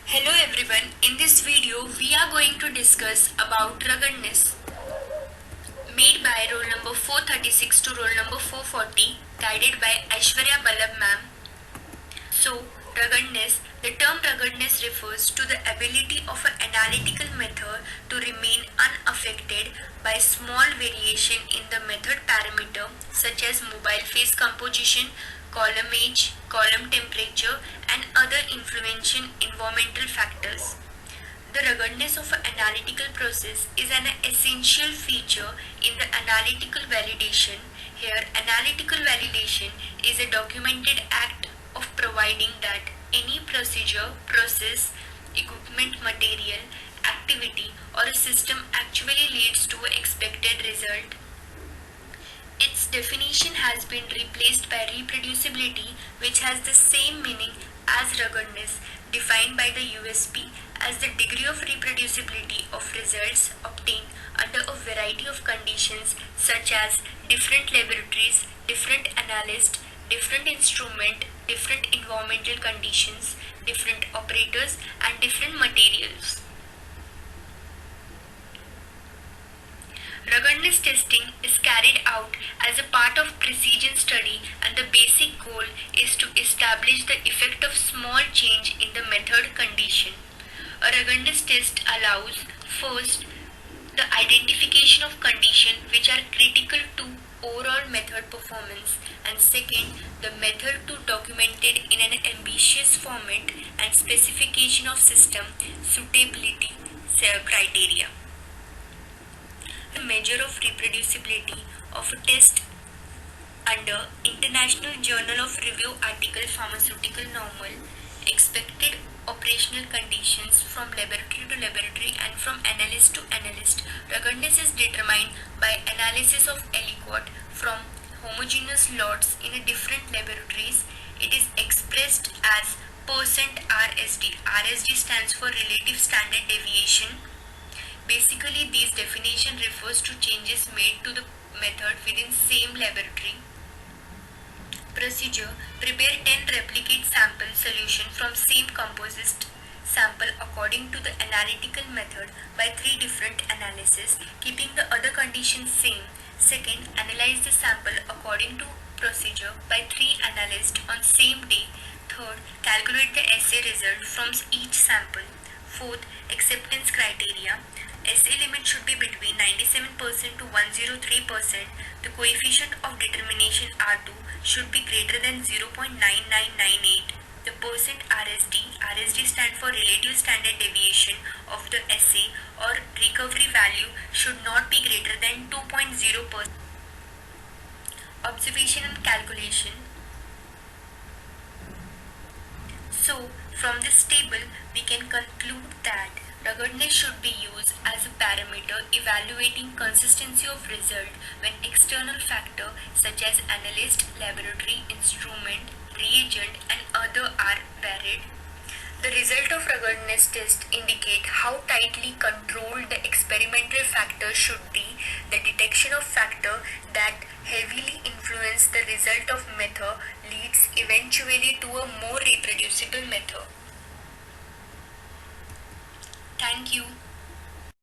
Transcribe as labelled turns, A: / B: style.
A: Hello everyone, in this video we are going to discuss about ruggedness made by roll number 436 to roll number 440 guided by Aishwarya Ballab ma'am. So, ruggedness, the term ruggedness refers to the ability of an analytical method to remain unaffected by small variation in the method parameter such as mobile phase composition, column age, column temperature and other influential environmental factors. The ruggedness of an analytical process is an essential feature in the analytical validation. Here, analytical validation is a documented act of providing that any procedure, process, equipment, material, activity, or a system actually leads to an expected result. Its definition has been replaced by reproducibility, which has the same meaning as ruggedness, defined by the USP as the degree of reproducibility of results obtained under a variety of conditions such as different laboratories, different analysts, different instrument, different environmental conditions, different operators, and different materials. Ruggedness testing is carried out as a part of precision study, and the basic goal is to establish the effect of small change in the method condition. A ruggedness test allows first the identification of conditions which are critical to overall method performance, and second the method to documented in an ambitious format and specification of system suitability criteria. A measure of reproducibility of a test under International Journal of Review article Pharmaceutical Normal, expected operational conditions from laboratory to laboratory and from analyst to analyst. Ruggedness is determined by analysis of aliquot from homogeneous lots in a different laboratories. It is expressed as %RSD. RSD stands for relative standard deviation. Basically, this definition refers to changes made to the method within same laboratory. Procedure: prepare 10 replicate sample solution from same composite sample according to the analytical method by 3 different analyses, keeping the other conditions same. Second, analyze the sample according to procedure by 3 analysts on same day. Third, calculate the assay result from each sample. Fourth, acceptance criteria. SA limit should be between 97% to 103%. The coefficient of determination R2 should be greater than 0.9998. The RSD stands for relative standard deviation of the SA or recovery value should not be greater than 2.0%. Observation and calculation. So, from this table, we can conclude that ruggedness should be used as a parameter evaluating consistency of result when external factors such as analyst, laboratory, instrument, reagent and other are varied. The result of ruggedness test indicate how tightly controlled the experimental factor should be. The detection of factor that heavily influence the result of method leads eventually to a more reproducible method. Thank you.